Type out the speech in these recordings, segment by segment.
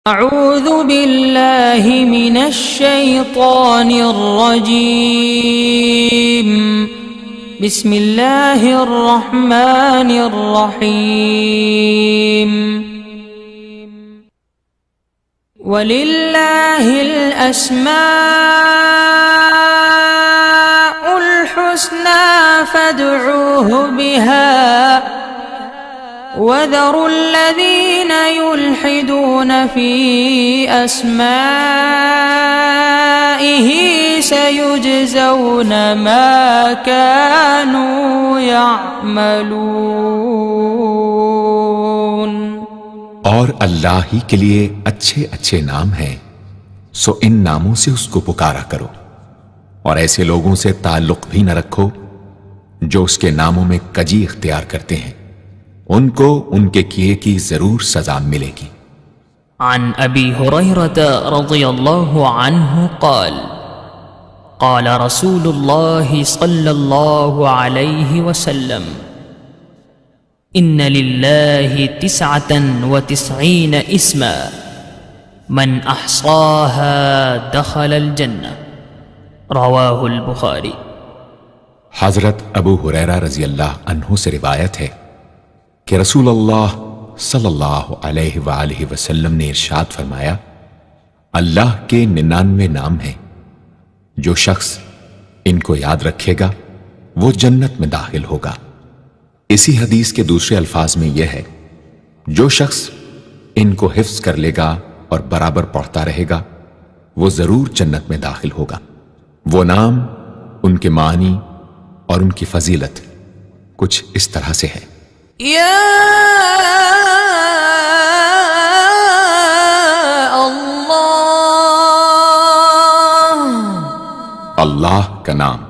اعوذ باللہ من الشیطان الرجیم بسم اللہ الرحمن الرحیم وَلِلَّهِ الْأَسْمَاءُ الْحُسْنَى فَادْعُوهُ بِهَا وَذَرُوا الَّذِينَ يُلْحِدُونَ فِي أَسْمَائِهِ سَيُجْزَوْنَ مَا كَانُوا يَعْمَلُونَ۔ اور اللہ ہی کے لیے اچھے اچھے نام ہیں، سو ان ناموں سے اس کو پکارا کرو، اور ایسے لوگوں سے تعلق بھی نہ رکھو جو اس کے ناموں میں کجی اختیار کرتے ہیں، ان کو ان کے کیے کی ضرور سزا ملے گی۔ عن ابی ہریرہ رضی اللہ عنہ قال قال رسول اللہ صلی اللہ علیہ وسلم ان للہ 99 اسما من احصاها دخل الجنہ، رواہ البخاری۔ حضرت ابو ہریرہ رضی اللہ عنہ سے روایت ہے کہ رسول اللہ صلی اللہ علیہ وآلہ وسلم نے ارشاد فرمایا، اللہ کے 99 نام ہیں، جو شخص ان کو یاد رکھے گا وہ جنت میں داخل ہوگا۔ اسی حدیث کے دوسرے الفاظ میں یہ ہے، جو شخص ان کو حفظ کر لے گا اور برابر پڑھتا رہے گا وہ ضرور جنت میں داخل ہوگا۔ وہ نام، ان کے معنی اور ان کی فضیلت کچھ اس طرح سے ہے۔ یا اللہ کا نام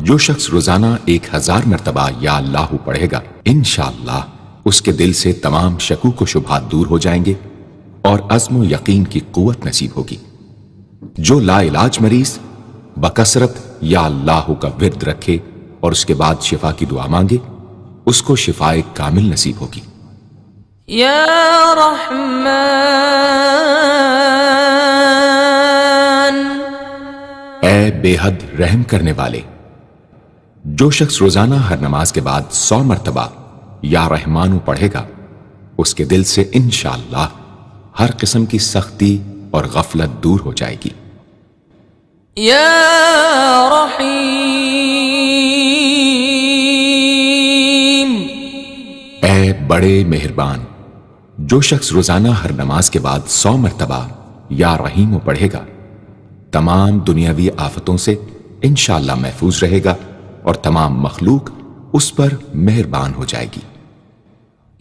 جو شخص روزانہ 1000 مرتبہ یا اللہ پڑھے گا، انشاءاللہ اس کے دل سے تمام شکوک و شبہات دور ہو جائیں گے اور عزم و یقین کی قوت نصیب ہوگی۔ جو لا علاج مریض بکثرت یا اللہ کا ورد رکھے اور اس کے بعد شفا کی دعا مانگے، اس کو شفائے کامل نصیب ہوگی۔ یا رحمان، اے بے حد رحم کرنے والے، جو شخص روزانہ ہر نماز کے بعد 100 مرتبہ یا رحمانو پڑھے گا، اس کے دل سے انشاءاللہ ہر قسم کی سختی اور غفلت دور ہو جائے گی۔ یا رحیم، اے بڑے مہربان، جو شخص روزانہ ہر نماز کے بعد 100 مرتبہ یا رحیمو پڑھے گا، تمام دنیاوی آفتوں سے انشاءاللہ محفوظ رہے گا اور تمام مخلوق اس پر مہربان ہو جائے گی۔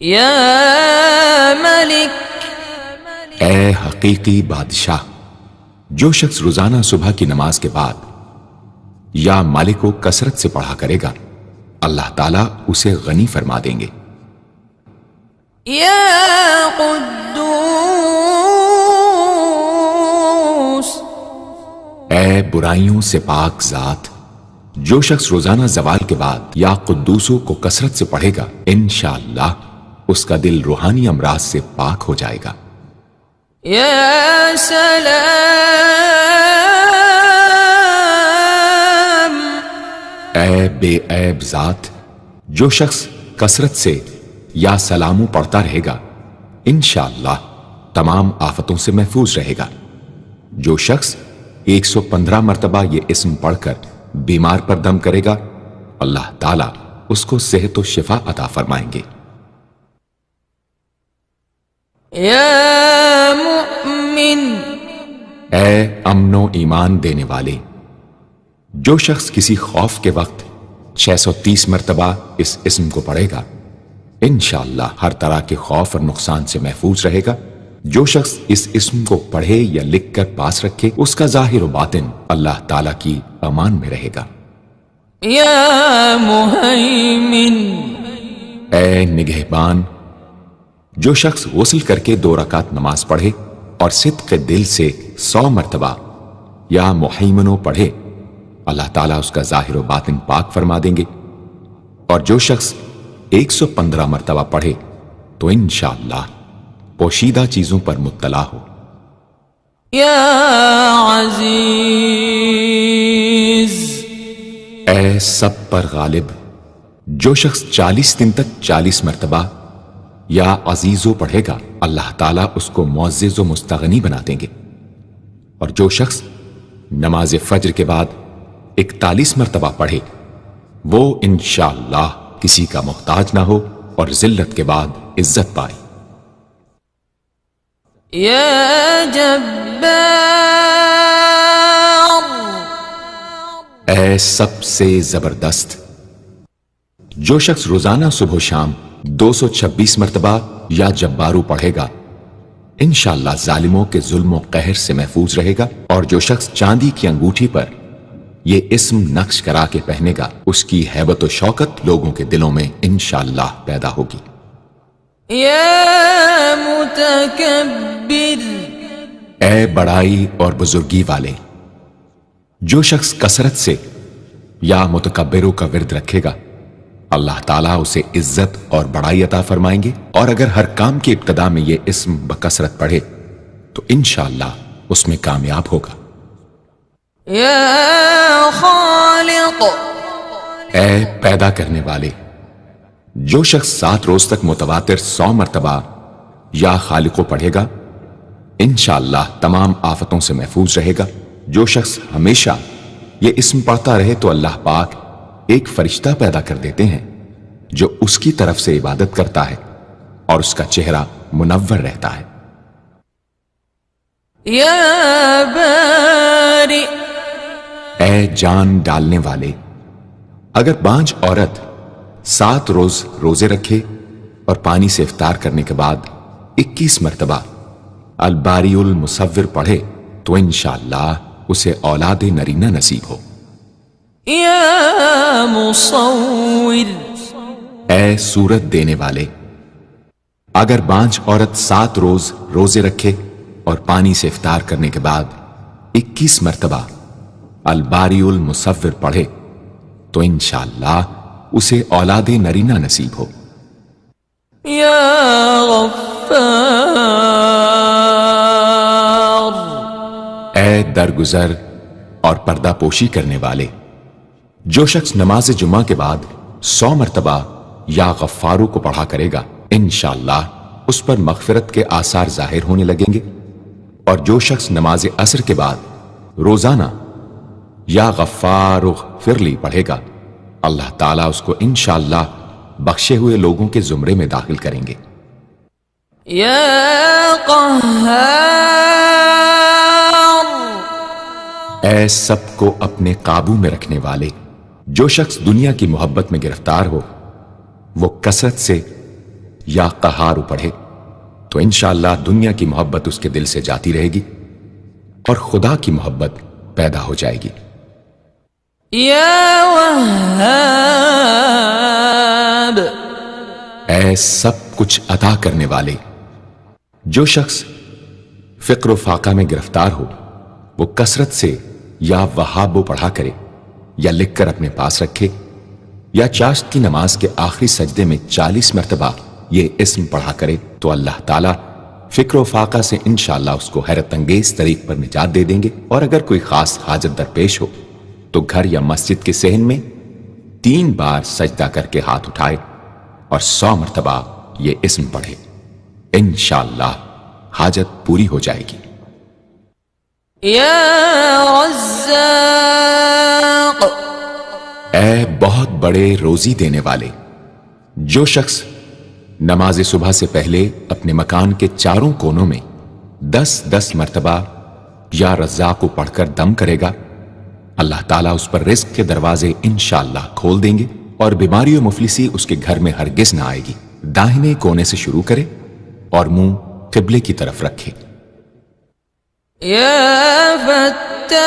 یا ملک، اے حقیقی بادشاہ، جو شخص روزانہ صبح کی نماز کے بعد یا مالک کو کثرت سے پڑھا کرے گا، اللہ تعالیٰ اسے غنی فرما دیں گے۔ یا قدوس، اے برائیوں سے پاک ذات، جو شخص روزانہ زوال کے بعد یا قدوسوں کو کثرت سے پڑھے گا، انشاءاللہ اس کا دل روحانی امراض سے پاک ہو جائے گا۔ یا سلام، اے بے عیب ذات، جو شخص کثرت سے یا سلاموں پڑھتا رہے گا، انشاءاللہ تمام آفتوں سے محفوظ رہے گا۔ جو شخص 115 مرتبہ یہ اسم پڑھ کر بیمار پر دم کرے گا، اللہ تعالیٰ اس کو صحت و شفا عطا فرمائیں گے۔ یا مؤمن، اے امن و ایمان دینے والے، جو شخص کسی خوف کے وقت 630 مرتبہ اس اسم کو پڑھے گا، انشاءاللہ ہر طرح کے خوف اور نقصان سے محفوظ رہے گا۔ جو شخص اس اسم کو پڑھے یا لکھ کر پاس رکھے، اس کا ظاہر و باطن اللہ تعالیٰ کی امان میں رہے گا۔ یا مہیمن، اے نگہبان، جو شخص غسل کر کے 2 رکعت نماز پڑھے اور صدق دل سے 100 مرتبہ یا مہیمنو پڑھے، اللہ تعالیٰ اس کا ظاہر و باطن پاک فرما دیں گے۔ اور جو شخص 115 مرتبہ پڑھے تو انشاءاللہ پوشیدہ چیزوں پر مطلع ہو۔ یا عزیز. اے سب پر غالب. جو شخص 40 دن تک 40 مرتبہ یا عزیزو پڑھے گا اللہ تعالیٰ اس کو معزز و مستغنی بنا دیں گے. اور جو شخص نماز فجر کے بعد 41 مرتبہ پڑھے وہ انشاءاللہ کسی کا محتاج نہ ہو اور ذلت کے بعد عزت پائے. یا جبار. اے سب سے زبردست. جو شخص روزانہ صبح و شام 226 مرتبہ یا جبارو پڑھے گا انشاءاللہ ظالموں کے ظلم و قہر سے محفوظ رہے گا. اور جو شخص چاندی کی انگوٹھی پر یہ اسم نقش کرا کے پہنے گا اس کی ہیبت و شوکت لوگوں کے دلوں میں انشاءاللہ پیدا ہوگی. یا متکبر. اے بڑائی اور بزرگی والے. جو شخص کثرت سے یا متکبروں کا ورد رکھے گا اللہ تعالیٰ اسے عزت اور بڑائی عطا فرمائیں گے. اور اگر ہر کام کی ابتدا میں یہ اسم بکثرت پڑھے تو انشاءاللہ اس میں کامیاب ہوگا. یا خالق. اے پیدا کرنے والے. جو شخص 7 روز تک متواتر 100 مرتبہ یا خالقو پڑھے گا انشاءاللہ تمام آفتوں سے محفوظ رہے گا. جو شخص ہمیشہ یہ اسم پڑھتا رہے تو اللہ پاک ایک فرشتہ پیدا کر دیتے ہیں جو اس کی طرف سے عبادت کرتا ہے اور اس کا چہرہ منور رہتا ہے. یا باری. اے جان ڈالنے والے. اگر بانجھ عورت 7 روز روزے رکھے اور پانی سے افطار کرنے کے بعد 21 مرتبہ الباری المصور پڑھے تو انشاءاللہ اسے اولاد نرینہ نصیب ہو. یا مصور. اے صورت دینے والے. اگر بانجھ عورت 7 روز روزے رکھے اور پانی سے افطار کرنے کے بعد 21 مرتبہ الباری المصور پڑھے تو انشاءاللہ اسے اولاد نرینہ نصیب ہو. یا غفار. اے درگزر اور پردہ پوشی کرنے والے. جو شخص نماز جمعہ کے بعد 100 مرتبہ یا غفارو کو پڑھا کرے گا انشاءاللہ اس پر مغفرت کے آثار ظاہر ہونے لگیں گے. اور جو شخص نماز عصر کے بعد روزانہ یا غفار اغفر لی پڑھے گا اللہ تعالیٰ اس کو انشاءاللہ بخشے ہوئے لوگوں کے زمرے میں داخل کریں گے. یا قہار. اے سب کو اپنے قابو میں رکھنے والے. جو شخص دنیا کی محبت میں گرفتار ہو وہ کثرت سے یا قہار پڑھے تو انشاءاللہ دنیا کی محبت اس کے دل سے جاتی رہے گی اور خدا کی محبت پیدا ہو جائے گی. یا وہاب. اے سب کچھ عطا کرنے والے. جو شخص فقر و فاقہ میں گرفتار ہو وہ کثرت سے یا وہابو پڑھا کرے یا لکھ کر اپنے پاس رکھے یا چاشت کی نماز کے آخری سجدے میں 40 مرتبہ یہ اسم پڑھا کرے تو اللہ تعالیٰ فکر و فاقہ سے انشاءاللہ اس کو حیرت انگیز طریق پر نجات دے دیں گے. اور اگر کوئی خاص حاجت درپیش ہو تو گھر یا مسجد کے صحن میں 3 بار سجدہ کر کے ہاتھ اٹھائے اور 100 مرتبہ یہ اسم پڑھے انشاءاللہ حاجت پوری ہو جائے گی. یا رزاق. اے بہت بڑے روزی دینے والے. جو شخص نماز صبح سے پہلے اپنے مکان کے چاروں کونوں میں 10-10 مرتبہ یا رزاق کو پڑھ کر دم کرے گا اللہ تعالیٰ اس پر رزق کے دروازے انشاءاللہ کھول دیں گے اور بیماری و مفلسی اس کے گھر میں ہرگز نہ آئے گی. داہنے کونے سے شروع کرے اور منہ قبلے کی طرف رکھے. یا فتاح.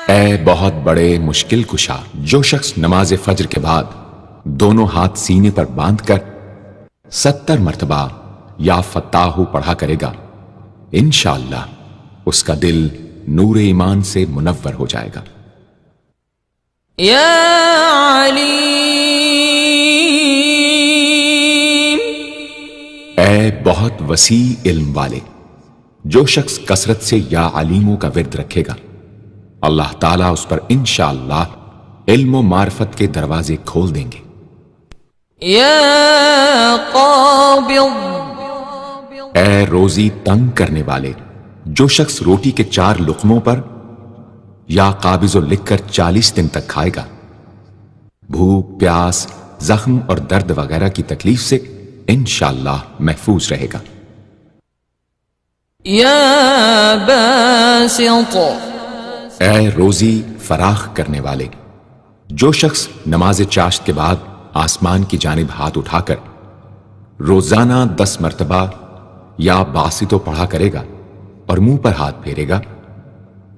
اے بہت بڑے مشکل کشا. جو شخص نماز فجر کے بعد دونوں ہاتھ سینے پر باندھ کر 70 مرتبہ یا فتاحو پڑھا کرے گا انشاءاللہ اس کا دل نور ایمان سے منور ہو جائے گا. یا علیم. اے بہت وسیع علم والے. جو شخص کثرت سے یا علیموں کا ورد رکھے گا اللہ تعالیٰ اس پر انشاءاللہ علم و معرفت کے دروازے کھول دیں گے۔ یا قابض، اے روزی تنگ کرنے والے، جو شخص روٹی کے 4 لقموں پر یا قابض لکھ کر 40 دن تک کھائے گا، بھوک، پیاس، زخم اور درد وغیرہ کی تکلیف سے انشاءاللہ محفوظ رہے گا۔ یا باسط، اے روزی فراخ کرنے والے، جو شخص نماز چاشت کے بعد آسمان کی جانب ہاتھ اٹھا کر روزانہ 10 مرتبہ یا باسطو پڑھا کرے گا اور منہ پر ہاتھ پھیرے گا،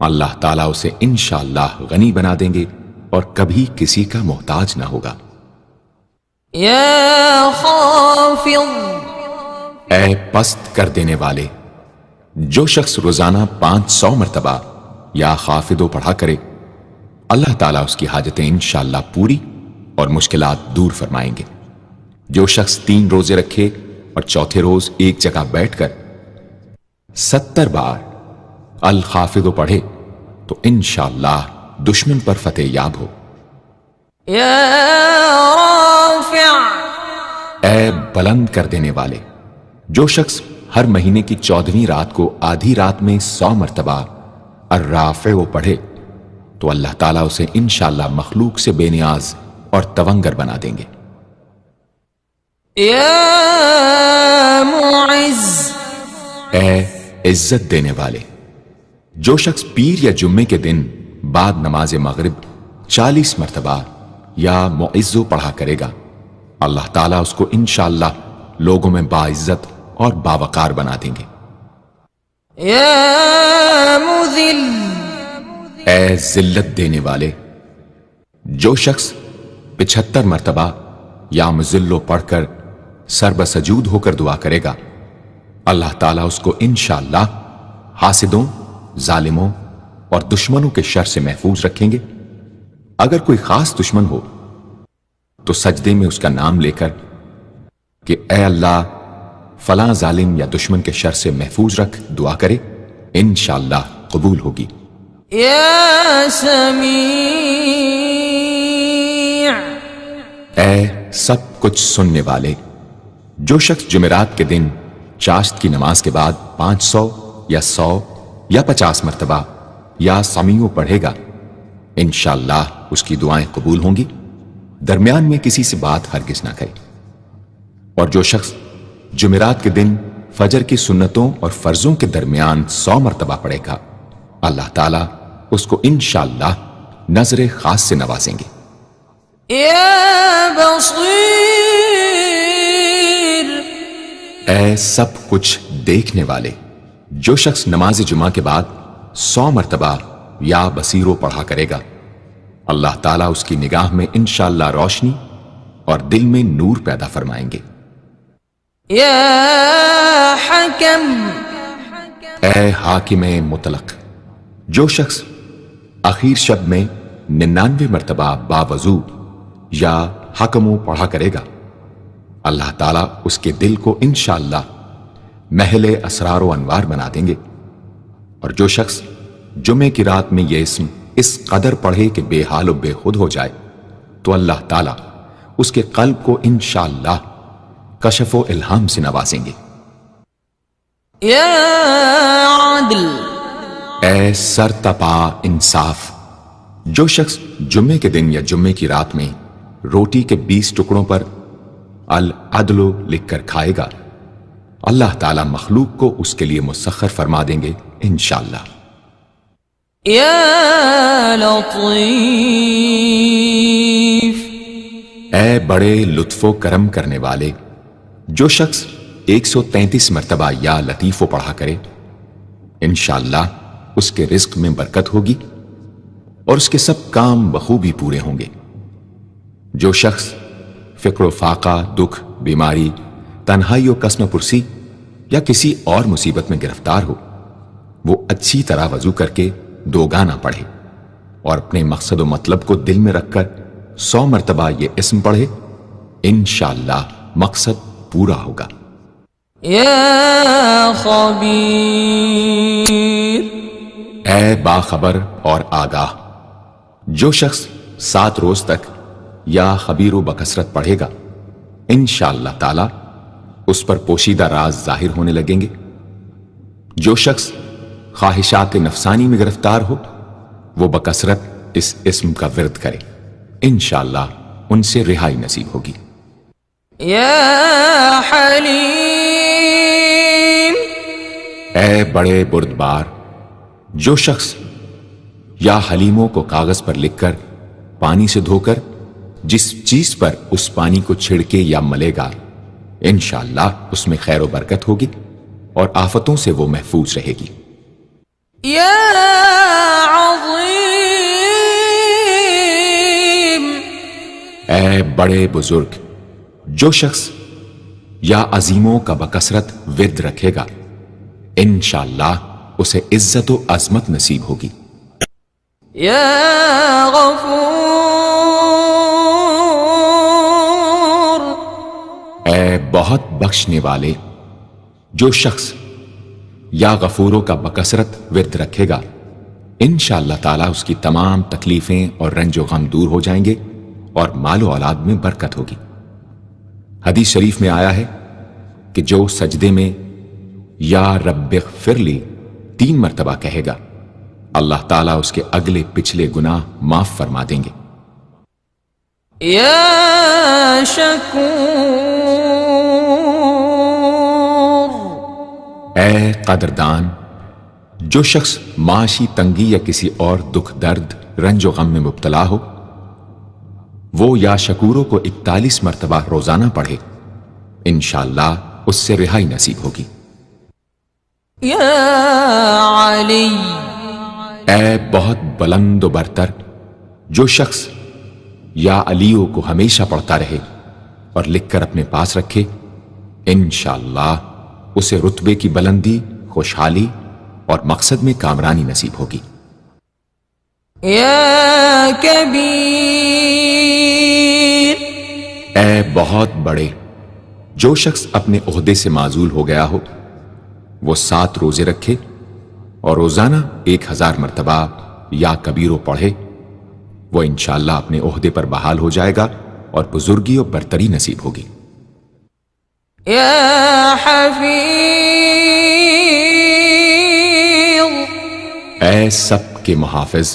اللہ تعالیٰ اسے انشاءاللہ غنی بنا دیں گے اور کبھی کسی کا محتاج نہ ہوگا۔ یا خافض، اے پست کر دینے والے، جو شخص روزانہ 500 مرتبہ یا خافضو پڑھا کرے اللہ تعالیٰ اس کی حاجتیں انشاءاللہ پوری اور مشکلات دور فرمائیں گے۔ جو شخص 3 روزے رکھے اور چوتھے روز ایک جگہ بیٹھ کر 70 بار الخافضو پڑھے تو انشاءاللہ دشمن پر فتح یاب ہو۔ یا رافع، اے بلند کر دینے والے، جو شخص ہر مہینے کی 14ویں رات کو آدھی رات میں 100 مرتبہ الرافع پڑھے تو اللہ تعالیٰ اسے انشاءاللہ مخلوق سے بے نیاز اور تونگر بنا دیں گے۔ یا معز، اے عزت دینے والے، جو شخص پیر یا جمعے کے دن بعد نماز مغرب 40 مرتبہ یا معزو پڑھا کرے گا اللہ تعالیٰ اس کو انشاءاللہ لوگوں میں باعزت اور باوقار بنا دیں گے۔ یا مذل، اے ذلت دینے والے، جو شخص 75 مرتبہ یا مذلو پڑھ کر سر بسجود ہو کر دعا کرے گا اللہ تعالیٰ اس کو انشاءاللہ حاسدوں، ظالموں اور دشمنوں کے شر سے محفوظ رکھیں گے۔ اگر کوئی خاص دشمن ہو تو سجدے میں اس کا نام لے کر کہ اے اللہ فلاں ظالم یا دشمن کے شر سے محفوظ رکھ دعا کرے انشاءاللہ قبول ہوگی۔ یا سمیع، اے سب کچھ سننے والے، جو شخص جمعرات کے دن چاشت کی نماز کے بعد 500 یا 100 یا 50 مرتبہ یا سمیع پڑھے گا انشاءاللہ اس کی دعائیں قبول ہوں گی، درمیان میں کسی سے بات ہرگز نہ کرے۔ اور جو شخص جمعرات کے دن فجر کی سنتوں اور فرضوں کے درمیان 100 مرتبہ پڑھے گا اللہ تعالیٰ اس کو انشاءاللہ نظر خاص سے نوازیں گے۔ یا بصیر، اے سب کچھ دیکھنے والے، جو شخص نماز جمعہ کے بعد 100 مرتبہ یا بصیرو پڑھا کرے گا اللہ تعالیٰ اس کی نگاہ میں انشاءاللہ روشنی اور دل میں نور پیدا فرمائیں گے۔ یا حکم، اے حاکم مطلق، جو شخص آخر شب میں 99 مرتبہ باوضو یا حکمو پڑھا کرے گا اللہ تعالیٰ اس کے دل کو انشاءاللہ محل اسرار و انوار بنا دیں گے۔ اور جو شخص جمعے کی رات میں یہ اسم اس قدر پڑھے کہ بے حال و بے خود ہو جائے تو اللہ تعالیٰ اس کے قلب کو انشاءاللہ کشف و الہام سے نوازیں گے۔ یا عدل، اے سر تپا انصاف، جو شخص جمعے کے دن یا جمعے کی رات میں روٹی کے 20 ٹکڑوں پر العدل لکھ کر کھائے گا اللہ تعالیٰ مخلوق کو اس کے لیے مسخر فرما دیں گے انشاءاللہ۔ یا لطیف، اے بڑے لطف و کرم کرنے والے، جو شخص 133 مرتبہ یا لطیفو پڑھا کرے انشاءاللہ اس کے رزق میں برکت ہوگی اور اس کے سب کام بخوبی پورے ہوں گے۔ جو شخص فقر و فاقہ، دکھ، بیماری، تنہائی و کسم پرسی یا کسی اور مصیبت میں گرفتار ہو وہ اچھی طرح وضو کر کے 2 گانا پڑھے اور اپنے مقصد و مطلب کو دل میں رکھ کر 100 مرتبہ یہ اسم پڑھے انشاءاللہ مقصد پورا ہوگا۔ يا خبير اے باخبر اور آگاہ، جو شخص 7 روز تک یا خبیر و بکثرت پڑھے گا انشاءاللہ تعالی اس پر پوشیدہ راز ظاہر ہونے لگیں گے۔ جو شخص خواہشات نفسانی میں گرفتار ہو وہ بکثرت اس اسم کا ورد کرے، انشاءاللہ ان سے رہائی نصیب ہوگی۔ يا حليم اے بڑے بردبار، جو شخص یا حلیموں کو کاغذ پر لکھ کر پانی سے دھو کر جس چیز پر اس پانی کو چھڑکے یا ملے گا انشاءاللہ اس میں خیر و برکت ہوگی اور آفتوں سے وہ محفوظ رہے گی۔ يا عظيم اے بڑے بزرگ، جو شخص یا عظیموں کا بکثرت ورد رکھے گا انشاءاللہ اسے عزت و عظمت نصیب ہوگی۔ يا غفور اے بہت بخشنے والے، جو شخص یا غفوروں کا بکثرت ورد رکھے گا انشاءاللہ تعالی اس کی تمام تکلیفیں اور رنج و غم دور ہو جائیں گے اور مال و اولاد میں برکت ہوگی۔ حدیث شریف میں آیا ہے کہ جو سجدے میں یا رب اغفر لی 3 مرتبہ کہے گا اللہ تعالیٰ اس کے اگلے پچھلے گناہ معاف فرما دیں گے۔ يا شکور اے قدردان، جو شخص معاشی تنگی یا کسی اور دکھ درد رنج و غم میں مبتلا ہو وہ یا شکوروں کو 41 مرتبہ روزانہ پڑھے انشاءاللہ اس سے رہائی نصیب ہوگی۔ يا علی اے بہت بلند و برتر، جو شخص یا علیوں کو ہمیشہ پڑھتا رہے اور لکھ کر اپنے پاس رکھے انشاءاللہ اسے رتبے کی بلندی، خوشحالی اور مقصد میں کامرانی نصیب ہوگی۔ يا کبیر اے بہت بڑے، جو شخص اپنے عہدے سے معزول ہو گیا ہو وہ 7 روزے رکھے اور روزانہ 1000 مرتبہ یا کبیرو پڑھے وہ انشاءاللہ اپنے عہدے پر بحال ہو جائے گا اور بزرگی و برتری نصیب ہوگی۔ يا حفیظ اے سب کے محافظ،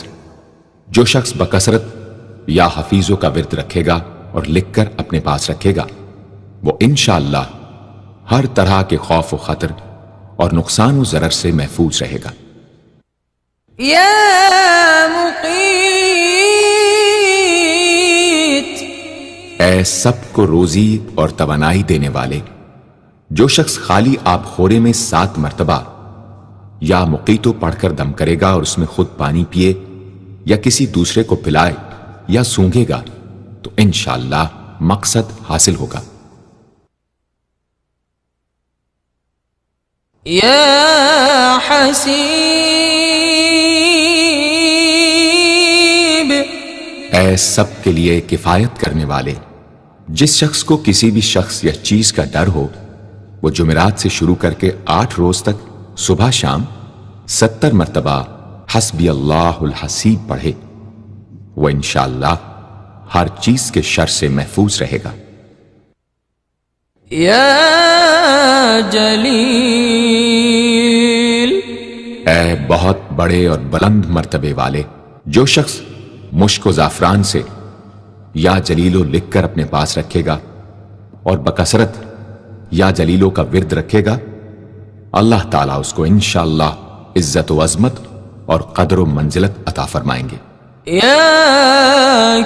جو شخص بکثرت یا حفیظوں کا ورد رکھے گا اور لکھ کر اپنے پاس رکھے گا وہ انشاءاللہ ہر طرح کے خوف و خطر اور نقصان و ضرر سے محفوظ رہے گا۔ يا مقیت اے سب کو روزی اور توانائی دینے والے، جو شخص خالی آب خورے میں 7 مرتبہ یا مقیتو پڑھ کر دم کرے گا اور اس میں خود پانی پیے یا کسی دوسرے کو پلائے یا سونگے گا تو انشاءاللہ مقصد حاصل ہوگا۔ يا حسیب اے سب کے لیے کفایت کرنے والے، جس شخص کو کسی بھی شخص یا چیز کا ڈر ہو وہ جمعرات سے شروع کر کے 8 روز تک صبح شام 70 مرتبہ حسبی اللہ الحسیب پڑھے وہ انشاءاللہ ہر چیز کے شر سے محفوظ رہے گا۔ يا جلیل اے بہت بڑے اور بلند مرتبے والے، جو شخص مشک و زعفران سے یا جلیلو لکھ کر اپنے پاس رکھے گا اور بکثرت یا جلیلوں کا ورد رکھے گا اللہ تعالیٰ اس کو انشاءاللہ عزت و عظمت اور قدر و منزلت عطا فرمائیں گے۔ يا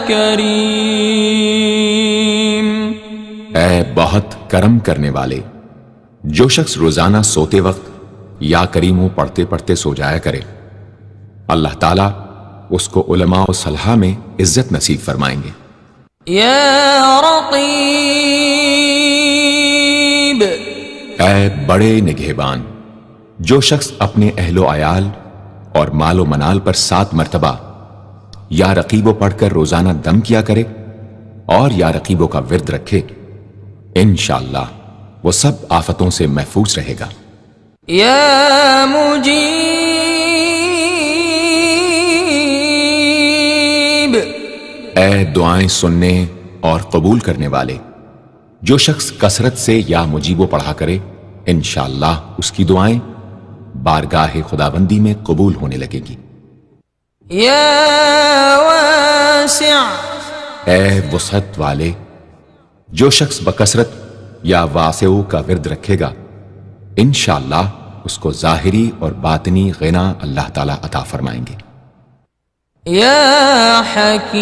کریم اے بہت کرم کرنے والے، جو شخص روزانہ سوتے وقت یا کریموں پڑھتے پڑھتے سو جایا کرے اللہ تعالیٰ اس کو علماء و صلحاء میں عزت نصیب فرمائیں گے۔ يا رقیب اے بڑے نگہبان، جو شخص اپنے اہل و عیال اور مال و منال پر 7 مرتبہ یا رقیبو پڑھ کر روزانہ دم کیا کرے اور یا رقیبوں کا ورد رکھے انشاءاللہ وہ سب آفتوں سے محفوظ رہے گا۔ یا مجیب، اے دعائیں سننے اور قبول کرنے والے، جو شخص کثرت سے یا مجیبو پڑھا کرے انشاءاللہ اس کی دعائیں بارگاہ خداوندی میں قبول ہونے لگے گی۔ یا واسع، اے وسعت والے، جو شخص بکثرت یا واسعو کا ورد رکھے گا انشاءاللہ اس کو ظاہری اور باطنی غنا اللہ تعالیٰ عطا فرمائیں گے۔ یا حکیم،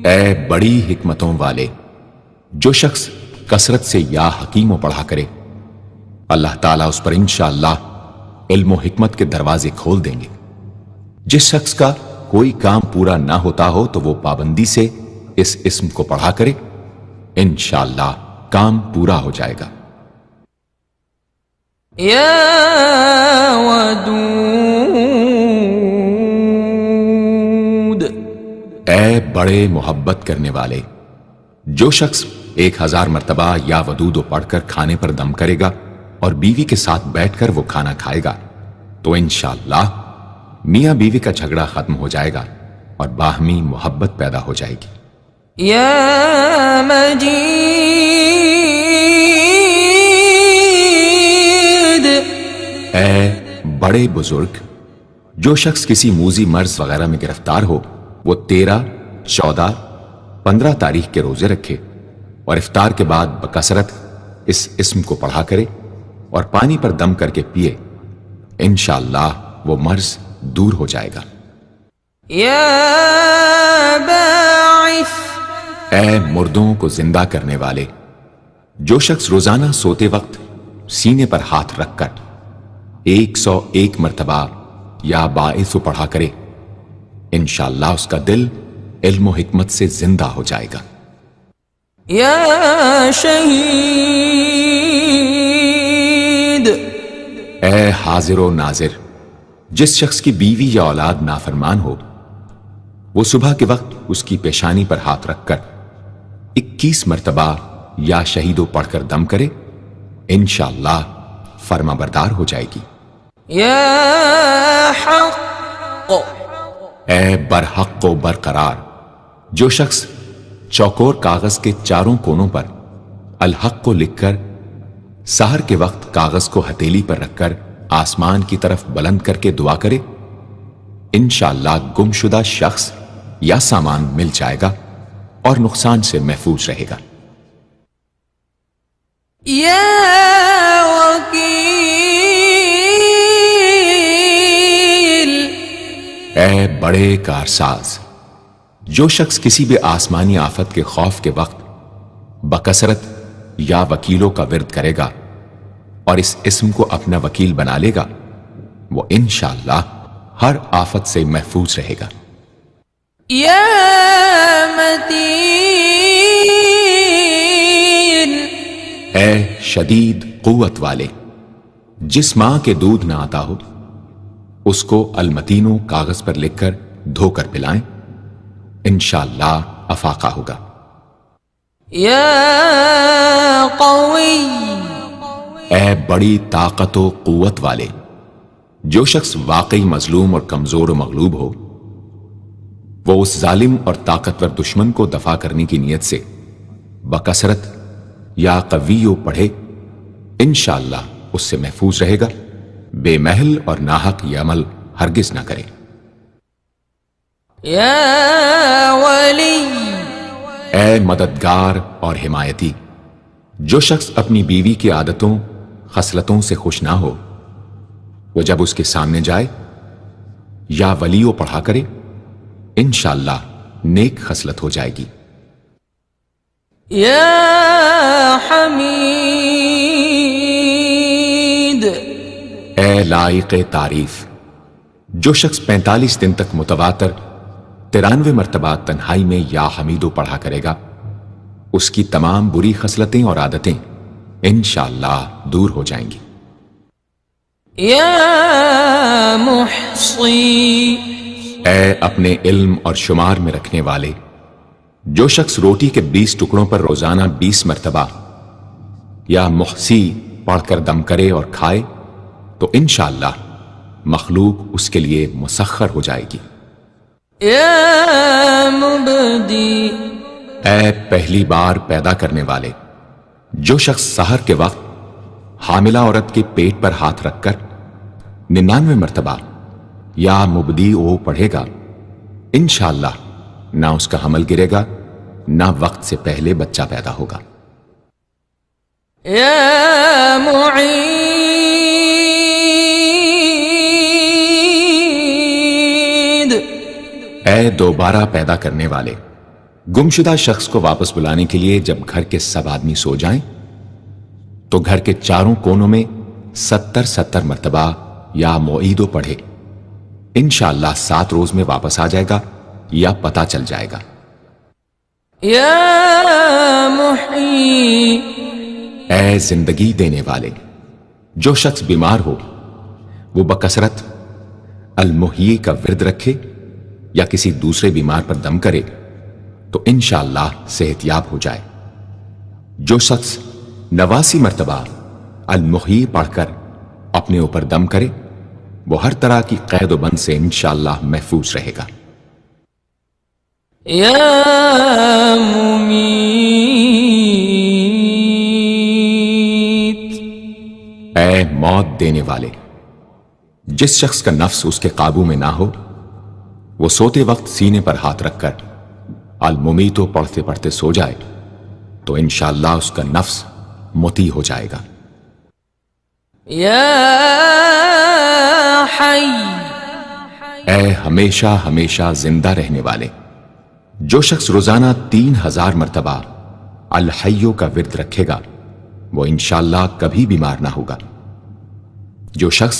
اے بڑی حکمتوں والے، جو شخص کثرت سے یا حکیم و پڑھا کرے اللہ تعالیٰ اس پر انشاءاللہ علم و حکمت کے دروازے کھول دیں گے۔ جس شخص کا کوئی کام پورا نہ ہوتا ہو تو وہ پابندی سے اس اسم کو پڑھا کرے انشاءاللہ کام پورا ہو جائے گا۔ یا ودود، اے بڑے محبت کرنے والے، جو شخص 1000 مرتبہ یا ودود پڑھ کر کھانے پر دم کرے گا اور بیوی کے ساتھ بیٹھ کر وہ کھانا کھائے گا تو انشاءاللہ میاں بیوی کا جھگڑا ختم ہو جائے گا اور باہمی محبت پیدا ہو جائے گی۔ یا مجید، اے بڑے بزرگ، جو شخص کسی موذی مرض وغیرہ میں گرفتار ہو وہ 13، 14، 15 تاریخ کے روزے رکھے اور افطار کے بعد بکثرت اس اسم کو پڑھا کرے اور پانی پر دم کر کے پیے انشاءاللہ وہ مرض دور ہو جائے گا۔ یا باعث، اے مردوں کو زندہ کرنے والے، جو شخص روزانہ سوتے وقت سینے پر ہاتھ رکھ کر 101 مرتبہ یا باعث پڑھا کرے انشاءاللہ اس کا دل علم و حکمت سے زندہ ہو جائے گا۔ یا شہید، اے حاضر و ناظر، جس شخص کی بیوی یا اولاد نافرمان ہو وہ صبح کے وقت اس کی پیشانی پر ہاتھ رکھ کر 21 مرتبہ یا شہیدو پڑھ کر دم کرے انشاءاللہ فرما بردار ہو جائے گی۔ یا حق، اے برحق و برقرار، جو شخص چوکور کاغذ کے چاروں کونوں پر الحق کو لکھ کر سحر کے وقت کاغذ کو ہتھیلی پر رکھ کر آسمان کی طرف بلند کر کے دعا کرے انشاءاللہ گمشدہ شخص یا سامان مل جائے گا اور نقصان سے محفوظ رہے گا۔ یا وکیل، اے بڑے کارساز، جو شخص کسی بھی آسمانی آفت کے خوف کے وقت بکثرت یا وکیلوں کا ورد کرے گا اور اس اسم کو اپنا وکیل بنا لے گا وہ انشاءاللہ ہر آفت سے محفوظ رہے گا۔ یا متین، اے شدید قوت والے، جس ماں کے دودھ نہ آتا ہو اس کو المتینو کاغذ پر لکھ کر دھو کر پلائیں انشاءاللہ افاقہ ہوگا۔ یا قوی، اے بڑی طاقت و قوت والے، جو شخص واقعی مظلوم اور کمزور و مغلوب ہو وہ اس ظالم اور طاقتور دشمن کو دفاع کرنے کی نیت سے بکثرت یا قویو پڑھے انشاءاللہ اس سے محفوظ رہے گا، بے محل اور ناحق یہ عمل ہرگز نہ کرے۔ یا ولی، اے مددگار اور حمایتی، جو شخص اپنی بیوی کی عادتوں خصلتوں سے خوش نہ ہو وہ جب اس کے سامنے جائے یا ولیو پڑھا کرے انشاءاللہ نیک خصلت ہو جائے گی۔ یا حمید، اے لائق تعریف، جو شخص 45 دن تک متواتر 93 مرتبہ تنہائی میں یا حمیدو پڑھا کرے گا اس کی تمام بری خصلتیں اور عادتیں انشاءاللہ دور ہو جائیں گی۔ یا محصی، اے اپنے علم اور شمار میں رکھنے والے، جو شخص روٹی کے 20 ٹکڑوں پر روزانہ 20 مرتبہ یا محسی پڑھ کر دم کرے اور کھائے تو انشاءاللہ مخلوق اس کے لیے مسخر ہو جائے گی۔ یا مبدی، اے پہلی بار پیدا کرنے والے، جو شخص سحر کے وقت حاملہ عورت کے پیٹ پر ہاتھ رکھ کر 99 مرتبہ یا مبدی او پڑھے گا، انشاءاللہ نہ اس کا حمل گرے گا نہ وقت سے پہلے بچہ پیدا ہوگا۔ یا معید، اے دوبارہ پیدا کرنے والے، گمشدہ شخص کو واپس بلانے کے لیے جب گھر کے سب آدمی سو جائیں تو گھر کے چاروں کونوں میں 70 مرتبہ یا معیدو پڑھے، انشاءاللہ 7 روز میں واپس آ جائے گا یا پتہ چل جائے گا۔ یا محی، اے زندگی دینے والے، جو شخص بیمار ہو وہ بکثرت المحیی کا ورد رکھے یا کسی دوسرے بیمار پر دم کرے تو انشاءاللہ صحت یاب ہو جائے۔ جو شخص 89 مرتبہ المحیی پڑھ کر اپنے اوپر دم کرے وہ ہر طرح کی قید و بند سے انشاءاللہ محفوظ رہے گا۔ یا ممیت، اے موت دینے والے، جس شخص کا نفس اس کے قابو میں نہ ہو وہ سوتے وقت سینے پر ہاتھ رکھ کر الممیتو پڑھتے پڑھتے سو جائے تو انشاءاللہ اس کا نفس مطیع ہو جائے گا۔ یا حی، اے ہمیشہ ہمیشہ زندہ رہنے والے، جو شخص روزانہ 3000 مرتبہ الحیو کا ورد رکھے گا وہ انشاءاللہ کبھی بیمار نہ ہوگا۔ جو شخص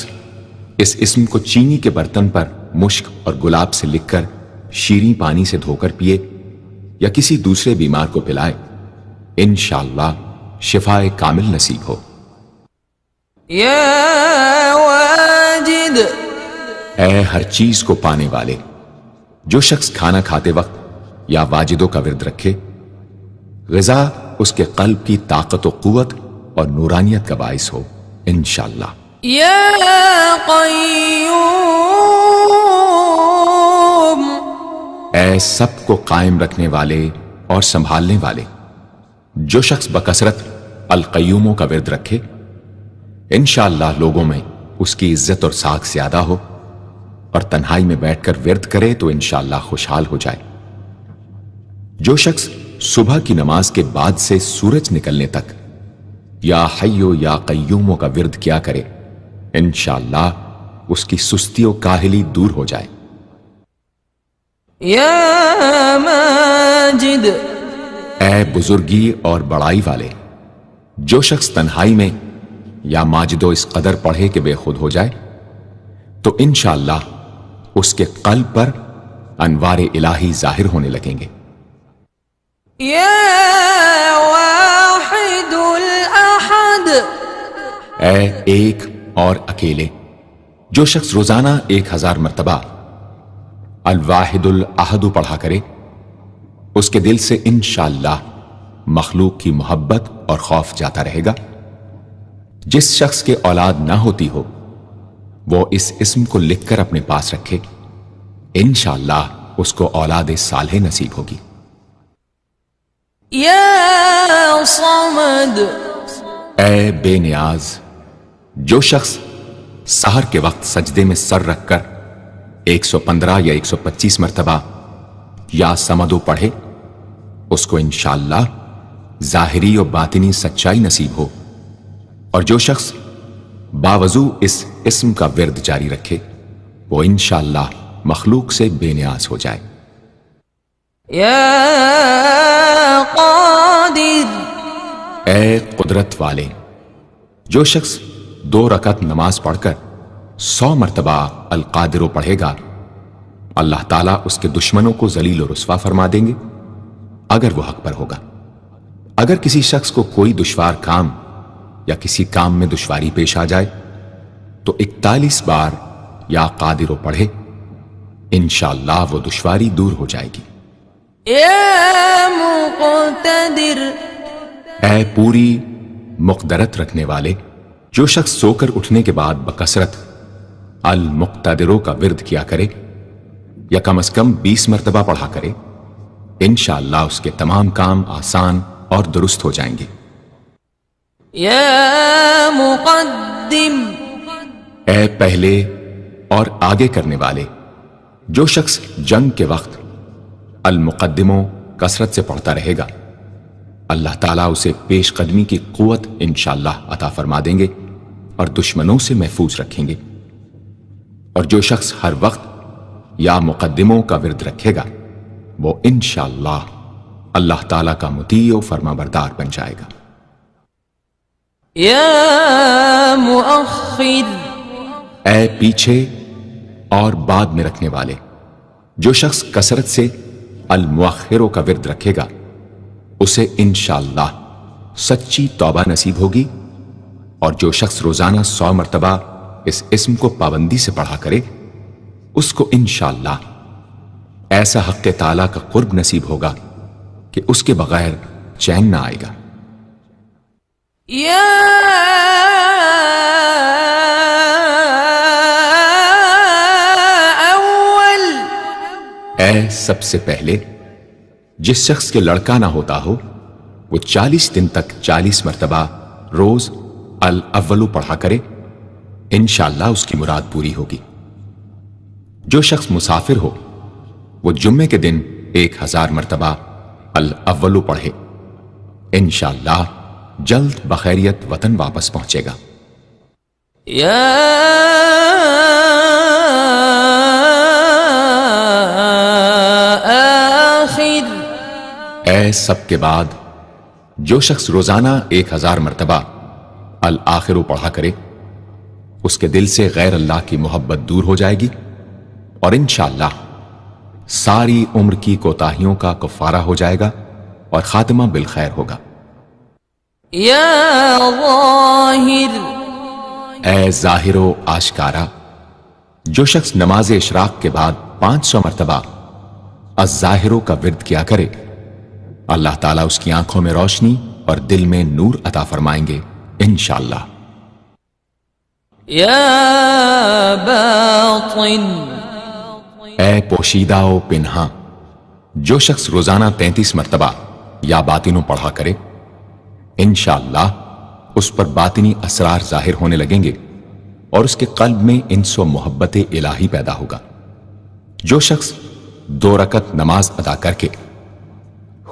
اس اسم کو چینی کے برتن پر مشک اور گلاب سے لکھ کر شیریں پانی سے دھو کر پیے یا کسی دوسرے بیمار کو پلائے انشاءاللہ شفائے کامل نصیب ہو۔ یا واجد، اے ہر چیز کو پانے والے، جو شخص کھانا کھاتے وقت یا واجدوں کا ورد رکھے غذا اس کے قلب کی طاقت و قوت اور نورانیت کا باعث ہو انشاءاللہ۔ یا قیوم، اے سب کو قائم رکھنے والے اور سنبھالنے والے، جو شخص بکثرت القیوموں کا ورد رکھے انشاءاللہ لوگوں میں اس کی عزت اور ساکھ زیادہ ہو اور تنہائی میں بیٹھ کر ورد کرے تو انشاءاللہ خوشحال ہو جائے۔ جو شخص صبح کی نماز کے بعد سے سورج نکلنے تک یا حیو یا قیوموں کا ورد کیا کرے انشاءاللہ اس کی سستی و کاہلی دور ہو جائے۔ یا ماجد، اے بزرگی اور بڑائی والے، جو شخص تنہائی میں یا ماجدو اس قدر پڑھے کہ بے خود ہو جائے تو انشاءاللہ اس کے قلب پر انوار الہی ظاہر ہونے لگیں گے۔ یا واحد الاحد، اے ایک اور اکیلے، جو شخص روزانہ 1000 مرتبہ الواحد الاحد پڑھا کرے اس کے دل سے انشاءاللہ مخلوق کی محبت اور خوف جاتا رہے گا۔ جس شخص کے اولاد نہ ہوتی ہو وہ اس اسم کو لکھ کر اپنے پاس رکھے انشاءاللہ اس کو اولاد صالح نصیب ہوگی۔ یا صمد، اے بے نیاز، جو شخص سحر کے وقت سجدے میں سر رکھ کر 115 یا 125 مرتبہ یا سمدو پڑھے اس کو انشاءاللہ ظاہری و باطنی سچائی نصیب ہو، اور جو شخص باوضو اس اسم کا ورد جاری رکھے وہ انشاءاللہ مخلوق سے بے نیاز ہو جائے۔ یا قادر، اے قدرت والے، جو شخص 2 رکعت نماز پڑھ کر 100 مرتبہ القادر پڑھے گا اللہ تعالیٰ اس کے دشمنوں کو ذلیل و رسوا فرما دیں گے اگر وہ حق پر ہوگا۔ اگر کسی شخص کو کوئی دشوار کام یا کسی کام میں دشواری پیش آ جائے تو 41 بار یا قادر پڑھے انشاءاللہ وہ دشواری دور ہو جائے گی۔ يا مقتدر اے پوری مقدرت رکھنے والے، جو شخص سو کر اٹھنے کے بعد بکثرت المقتدروں کا ورد کیا کرے یا کم از کم 20 مرتبہ پڑھا کرے، انشاءاللہ اس کے تمام کام آسان اور درست ہو جائیں گے۔ يا مقدم اے پہلے اور آگے کرنے والے، جو شخص جنگ کے وقت المقدموں کثرت سے پڑھتا رہے گا، اللہ تعالیٰ اسے پیش قدمی کی قوت انشاءاللہ عطا فرما دیں گے اور دشمنوں سے محفوظ رکھیں گے۔ اور جو شخص ہر وقت یا مقدموں کا ورد رکھے گا، وہ انشاءاللہ اللہ تعالیٰ کا مطیع و فرما بردار بن جائے گا۔ يا مؤخر اے پیچھے اور بعد میں رکھنے والے، جو شخص کثرت سے المؤخروں کا ورد رکھے گا، اسے انشاءاللہ سچی توبہ نصیب ہوگی، اور جو شخص روزانہ 100 مرتبہ اس اسم کو پابندی سے پڑھا کرے، اس کو انشاءاللہ ایسا حق تعالیٰ کا قرب نصیب ہوگا کہ اس کے بغیر چین نہ آئے گا۔ يا أول اے سب سے پہلے، جس شخص کے لڑکا نہ ہوتا ہو، وہ 40 دن تک 40 مرتبہ روز الاولو پڑھا کرے، انشاءاللہ اس کی مراد پوری ہوگی۔ جو شخص مسافر ہو، وہ جمعے کے دن 1000 مرتبہ الاولو پڑھے، انشاءاللہ جلد بخیریت وطن واپس پہنچے گا۔ يا آخر اے سب کے بعد، جو شخص روزانہ 1000 مرتبہ الآخرو پڑھا کرے، اس کے دل سے غیر اللہ کی محبت دور ہو جائے گی، اور انشاءاللہ ساری عمر کی کوتاہیوں کا کفارہ ہو جائے گا اور خاتمہ بالخیر ہوگا۔ يا ظاہر اے ظاہر و آشکارا، جو شخص نماز اشراق کے بعد 500 مرتبہ الظاہروں کا ورد کیا کرے، اللہ تعالیٰ اس کی آنکھوں میں روشنی اور دل میں نور عطا فرمائیں گے انشاءاللہ۔ يا باطن اے پوشیدہ و پنہاں، جو شخص روزانہ 33 مرتبہ یا باطنوں پڑھا کرے، انشاءاللہ اس پر باطنی اسرار ظاہر ہونے لگیں گے اور اس کے قلب میں انس و محبت الہی پیدا ہوگا۔ جو شخص 2 رکعت نماز ادا کر کے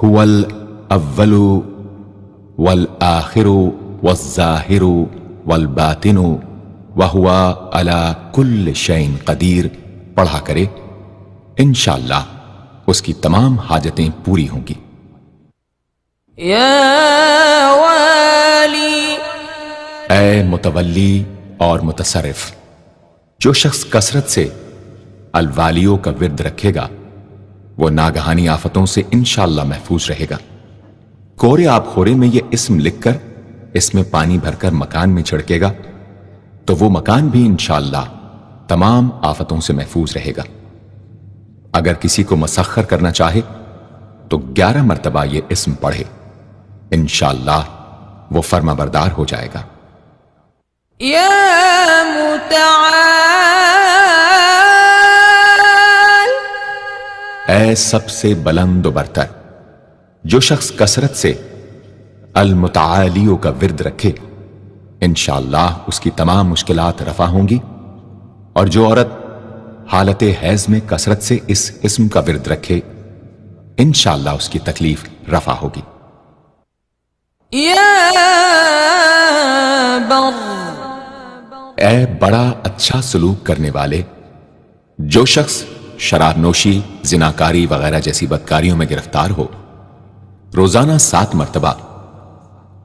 هو الاول والآخر والظاہر والباطن وهو على كل شيء قدیر پڑھا کرے، انشاءاللہ اس کی تمام حاجتیں پوری ہوں گی۔ يا والی اے متولی اور متصرف، جو شخص کثرت سے الوالیوں کا ورد رکھے گا، وہ ناگہانی آفتوں سے انشاءاللہ محفوظ رہے گا۔ کورے آب خورے میں یہ اسم لکھ کر اس میں پانی بھر کر مکان میں چھڑکے گا تو وہ مکان بھی انشاءاللہ تمام آفتوں سے محفوظ رہے گا۔ اگر کسی کو مسخر کرنا چاہے تو 11 مرتبہ یہ اسم پڑھے، انشاءاللہ وہ فرما بردار ہو جائے گا۔ يا متعال اے سب سے بلند و برتر، جو شخص کثرت سے المتعالیوں کا ورد رکھے، انشاءاللہ اس کی تمام مشکلات رفع ہوں گی، اور جو عورت حالت حیض میں کثرت سے اس اسم کا ورد رکھے، انشاءاللہ اس کی تکلیف رفع ہوگی۔ يا بر اے بڑا اچھا سلوک کرنے والے، جو شخص شراب نوشی، زناکاری وغیرہ جیسی بدکاریوں میں گرفتار ہو، روزانہ 7 مرتبہ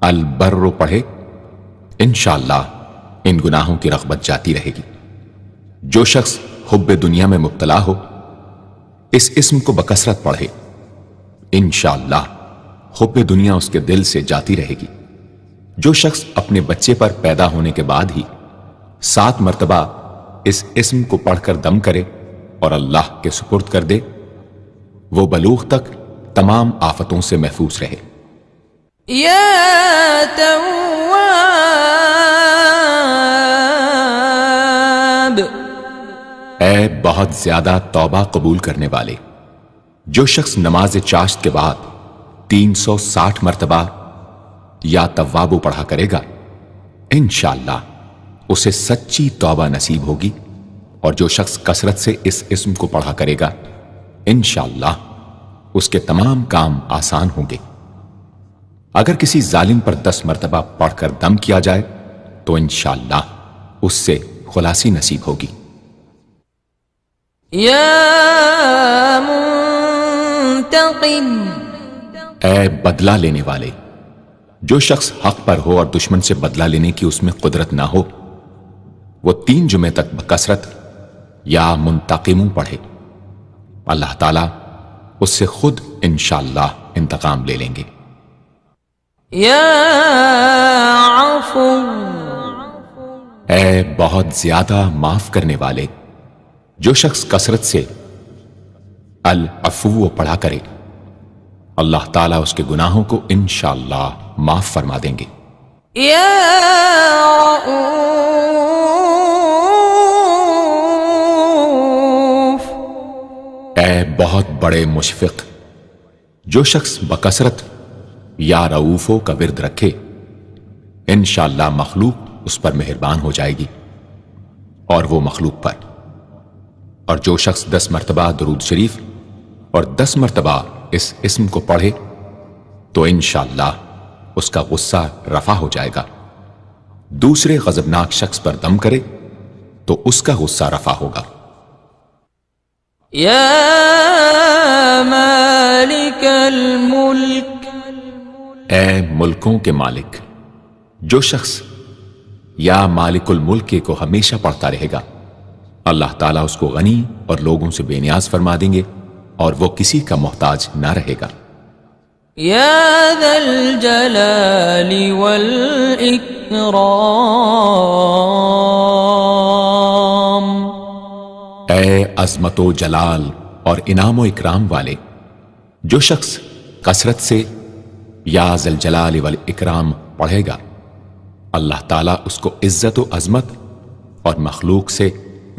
البر پڑھے، انشاءاللہ ان گناہوں کی رغبت جاتی رہے گی۔ جو شخص حب دنیا میں مبتلا ہو، اس اسم کو بکثرت پڑھے، انشاءاللہ حب دنیا اس کے دل سے جاتی رہے گی۔ جو شخص اپنے بچے پر پیدا ہونے کے بعد ہی 7 مرتبہ اس اسم کو پڑھ کر دم کرے اور اللہ کے سپرد کر دے، وہ بلوغ تک تمام آفتوں سے محفوظ رہے۔ یا تواب، اے بہت زیادہ توبہ قبول کرنے والے، جو شخص نماز چاشت کے بعد 360 مرتبہ یا توابو پڑھا کرے گا، انشاءاللہ اسے سچی توبہ نصیب ہوگی، اور جو شخص کثرت سے اس اسم کو پڑھا کرے گا، انشاءاللہ اس کے تمام کام آسان ہوں گے۔ اگر کسی ظالم پر 10 مرتبہ پڑھ کر دم کیا جائے تو انشاءاللہ اس سے خلاصی نصیب ہوگی۔ یا منتقم، اے بدلہ لینے والے، جو شخص حق پر ہو اور دشمن سے بدلہ لینے کی اس میں قدرت نہ ہو، وہ 3 جمعے تک بکثرت یا منتقموں پڑھے، اللہ تعالیٰ اس سے خود انشاءاللہ انتقام لے لیں گے۔ یا عفو، اے بہت زیادہ معاف کرنے والے، جو شخص کثرت سے العفو پڑھا کرے، اللہ تعالیٰ اس کے گناہوں کو انشاءاللہ معاف فرما دیں گے۔ یا رؤوف، اے بہت بڑے مشفق، جو شخص بکثرت یا رؤوفوں کا ورد رکھے، انشاءاللہ مخلوق اس پر مہربان ہو جائے گی، اور وہ مخلوق پر۔ اور جو شخص 10 مرتبہ درود شریف اور 10 مرتبہ اس اسم کو پڑھے تو انشاءاللہ اس کا غصہ رفع ہو جائے گا۔ دوسرے غضبناک شخص پر دم کرے تو اس کا غصہ رفع ہوگا۔ یا مالک الملک، اے ملکوں کے مالک، جو شخص یا مالک الملک کو ہمیشہ پڑھتا رہے گا، اللہ تعالیٰ اس کو غنی اور لوگوں سے بے نیاز فرما دیں گے، اور وہ کسی کا محتاج نہ رہے گا۔ یا ذا الجلال والاکرام، اے عظمت و جلال اور انعام و اکرام والے، جو شخص کثرت سے یا ذا الجلال والاکرام پڑھے گا، اللہ تعالیٰ اس کو عزت و عظمت اور مخلوق سے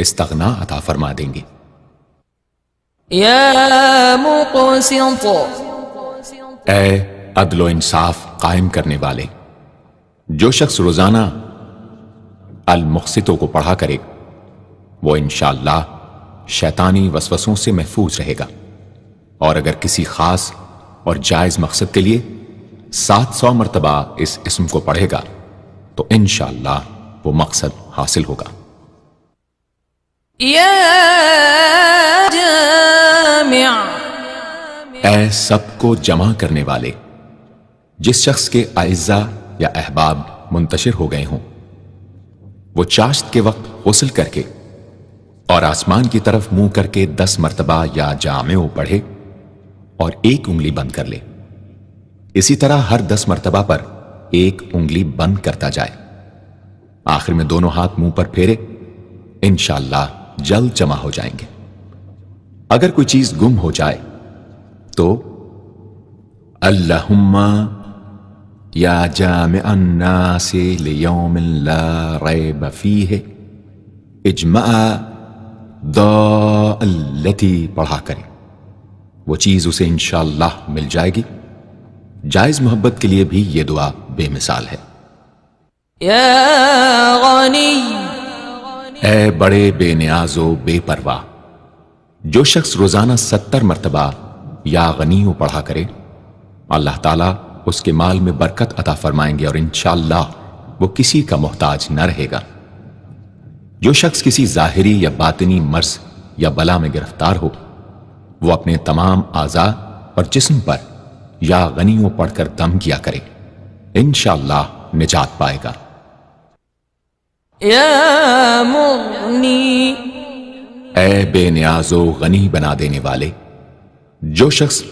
استغنا عطا فرما دیں گے۔ یا مقسط، اے عدل و انصاف قائم کرنے والے، جو شخص روزانہ المقسطوں کو پڑھا کرے، وہ انشاءاللہ شیطانی وسوسوں سے محفوظ رہے گا، اور اگر کسی خاص اور جائز مقصد کے لیے 700 مرتبہ اس اسم کو پڑھے گا تو انشاءاللہ وہ مقصد حاصل ہوگا۔ یا جامع، اے سب کو جمع کرنے والے، جس شخص کے اعزا یا احباب منتشر ہو گئے ہوں، وہ چاشت کے وقت غسل کر کے اور آسمان کی طرف منہ کر کے 10 مرتبہ یا جامع پڑھے اور 1 انگلی بند کر لے۔ اسی طرح ہر 10 مرتبہ پر 1 انگلی بند کرتا جائے، آخر میں دونوں ہاتھ منہ پر پھیرے، انشاءاللہ جلد جمع ہو جائیں گے۔ اگر کوئی چیز گم ہو جائے تو اللہم یا جامع الناس لیوم لا ریب فیہ اجمع ضالتی پڑھا کرے، وہ چیز اسے انشاءاللہ مل جائے گی۔ جائز محبت کے لیے بھی یہ دعا بے مثال ہے۔ یا غنی، اے بڑے بے نیاز و بے پرواہ، جو شخص روزانہ 70 مرتبہ یا غنی پڑھا کرے، اللہ تعالیٰ اس کے مال میں برکت عطا فرمائیں گے، اور انشاءاللہ وہ کسی کا محتاج نہ رہے گا۔ جو شخص کسی ظاہری یا باطنی مرض یا بلا میں گرفتار ہو، وہ اپنے تمام اعضاء اور جسم پر یا غنیوں پڑھ کر دم کیا کرے، انشاءاللہ نجات پائے گا۔ یا مغنی، اے بے نیاز و غنی بنا دینے والے، جو شخص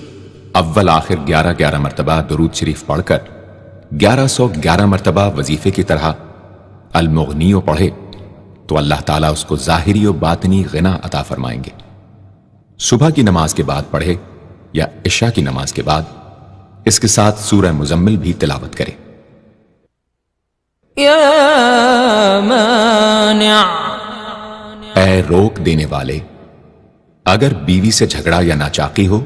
اول آخر 11 مرتبہ درود شریف پڑھ کر 1111 مرتبہ وظیفے کی طرح المغنی پڑھے تو اللہ تعالیٰ اس کو ظاہری و باطنی غنا عطا فرمائیں گے۔ صبح کی نماز کے بعد پڑھے یا عشاء کی نماز کے بعد اس کے ساتھ سورہ مزمل بھی تلاوت کرے۔ یا مانع، اے روک دینے والے، اگر بیوی سے جھگڑا یا ناچاقی ہو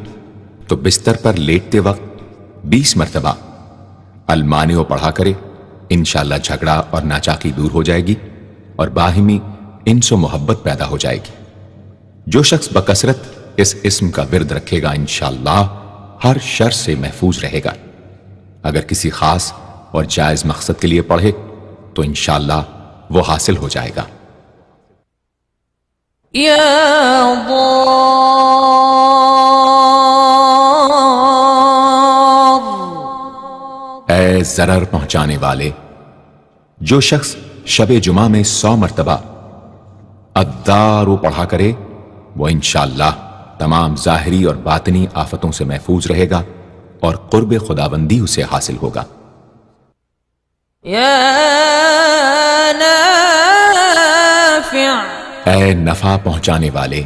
تو بستر پر لیٹتے وقت 20 مرتبہ المانع پڑھا کرے، انشاءاللہ جھگڑا اور ناچاقی دور ہو جائے گی اور باہمی انس و محبت پیدا ہو جائے گی۔ جو شخص بکثرت اس اسم کا ورد رکھے گا انشاءاللہ ہر شر سے محفوظ رہے گا۔ اگر کسی خاص اور جائز مقصد کے لیے پڑھے تو انشاءاللہ وہ حاصل ہو جائے گا۔ یا ضار، اے ضرر پہنچانے والے، جو شخص شب جمعہ میں 100 مرتبہ الدار پڑھا کرے وہ انشاءاللہ تمام ظاہری اور باطنی آفتوں سے محفوظ رہے گا اور قرب خداوندی اسے حاصل ہوگا۔ یا نافع، اے نفع پہنچانے والے،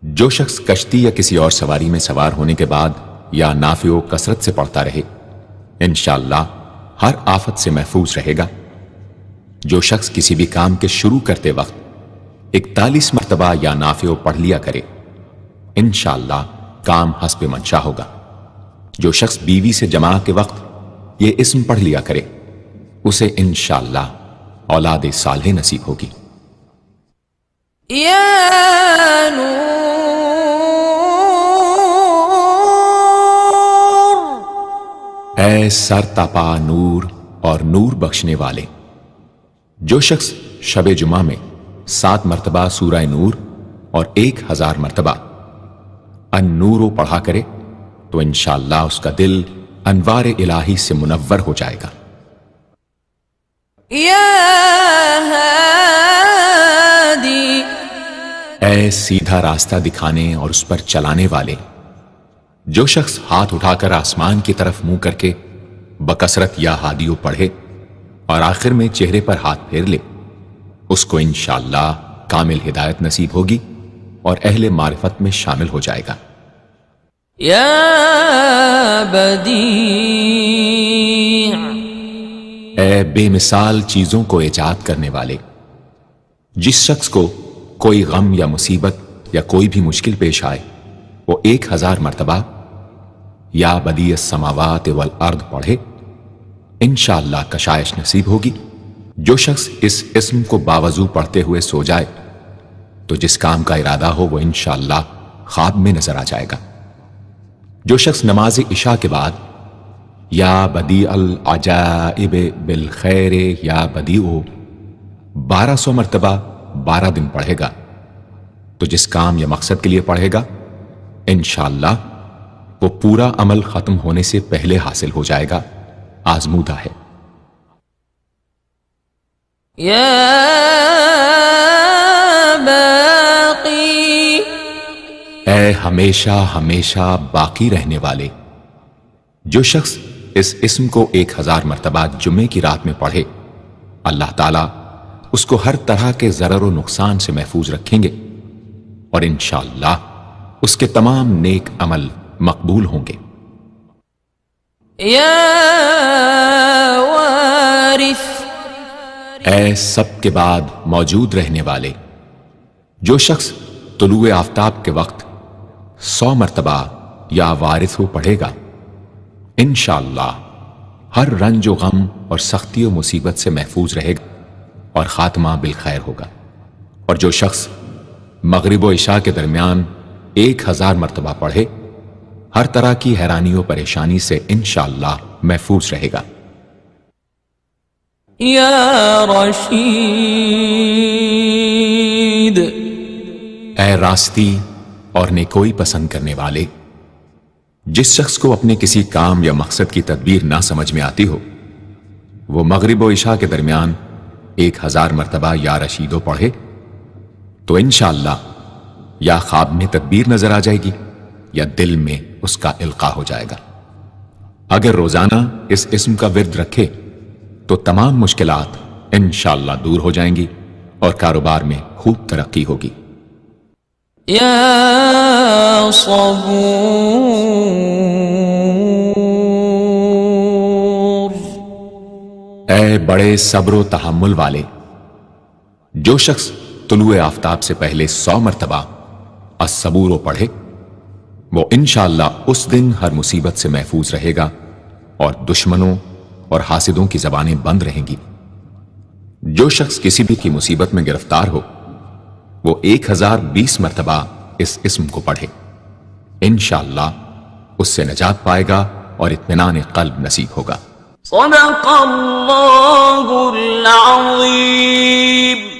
جو شخص کشتی یا کسی اور سواری میں سوار ہونے کے بعد یا نافع و کثرت سے پڑھتا رہے انشاءاللہ ہر آفت سے محفوظ رہے گا۔ جو شخص کسی بھی کام کے شروع کرتے وقت 41 مرتبہ یا نافع پڑھ لیا کرے انشاءاللہ کام حسب منشا ہوگا۔ جو شخص بیوی سے جماع کے وقت یہ اسم پڑھ لیا کرے اسے انشاءاللہ اولاد صالح نصیب ہوگی۔ یا نور، اے سر تپا نور اور نور بخشنے والے، جو شخص شب جمعہ میں 7 مرتبہ سورہ نور اور 1000 مرتبہ النور پڑھا کرے تو انشاءاللہ اس کا دل انوار الہی سے منور ہو جائے گا۔ یا ہادی، اے سیدھا راستہ دکھانے اور اس پر چلانے والے، جو شخص ہاتھ اٹھا کر آسمان کی طرف منہ کر کے بکثرت یا ہادیو پڑھے اور آخر میں چہرے پر ہاتھ پھیر لے اس کو انشاءاللہ کامل ہدایت نصیب ہوگی اور اہل معرفت میں شامل ہو جائے گا۔ یا بدیع، اے بے مثال چیزوں کو ایجاد کرنے والے، جس شخص کو کوئی غم یا مصیبت یا کوئی بھی مشکل پیش آئے وہ 1000 مرتبہ یا بدیع السماوات والارض پڑھے انشاءاللہ کشائش نصیب ہوگی۔ جو شخص اس اسم کو باوضو پڑھتے ہوئے سو جائے تو جس کام کا ارادہ ہو وہ انشاءاللہ خواب میں نظر آ جائے گا۔ جو شخص نماز عشاء کے بعد یا بدیع العجائب بالخیر یا بدیع 1200 مرتبہ 12 دن پڑھے گا تو جس کام یا مقصد کے لیے پڑھے گا انشاءاللہ وہ پورا عمل ختم ہونے سے پہلے حاصل ہو جائے گا، آزمودہ ہے۔ یا باقی، اے ہمیشہ ہمیشہ باقی رہنے والے، جو شخص اس اسم کو 1000 مرتبہ جمعے کی رات میں پڑھے اللہ تعالیٰ اس کو ہر طرح کے ضرر و نقصان سے محفوظ رکھیں گے اور انشاءاللہ اس کے تمام نیک عمل مقبول ہوں گے۔ یا وارث، اے سب کے بعد موجود رہنے والے، جو شخص طلوع آفتاب کے وقت 100 مرتبہ یا وارث پڑھے گا انشاءاللہ ہر رنج و غم اور سختی و مصیبت سے محفوظ رہے گا اور خاتمہ بالخیر ہوگا۔ اور جو شخص مغرب و عشاء کے درمیان 1000 مرتبہ پڑھے ہر طرح کی حیرانی و پریشانی سے انشاءاللہ محفوظ رہے گا۔ یا رشید، اے راستی اور نیکوئی پسند کرنے والے، جس شخص کو اپنے کسی کام یا مقصد کی تدبیر نہ سمجھ میں آتی ہو وہ مغرب و عشاء کے درمیان 1000 مرتبہ یا رشیدو پڑھے تو انشاءاللہ یا خواب میں تدبیر نظر آ جائے گی یا دل میں اس کا القاء ہو جائے گا۔ اگر روزانہ اس اسم کا ورد رکھے تو تمام مشکلات انشاءاللہ دور ہو جائیں گی اور کاروبار میں خوب ترقی ہوگی۔ يا صبور اے بڑے صبر و تحمل والے، جو شخص طلوع آفتاب سے پہلے 100 مرتبہ الصبور پڑھے وہ انشاءاللہ اس دن ہر مصیبت سے محفوظ رہے گا اور دشمنوں اور حاسدوں کی زبانیں بند رہیں گی۔ جو شخص کسی بھی کی مصیبت میں گرفتار ہو وہ 1020 مرتبہ اس اسم کو پڑھے، انشاءاللہ اس سے نجات پائے گا اور اطمینان قلب نصیب ہوگا۔ صدق اللہ العظیم۔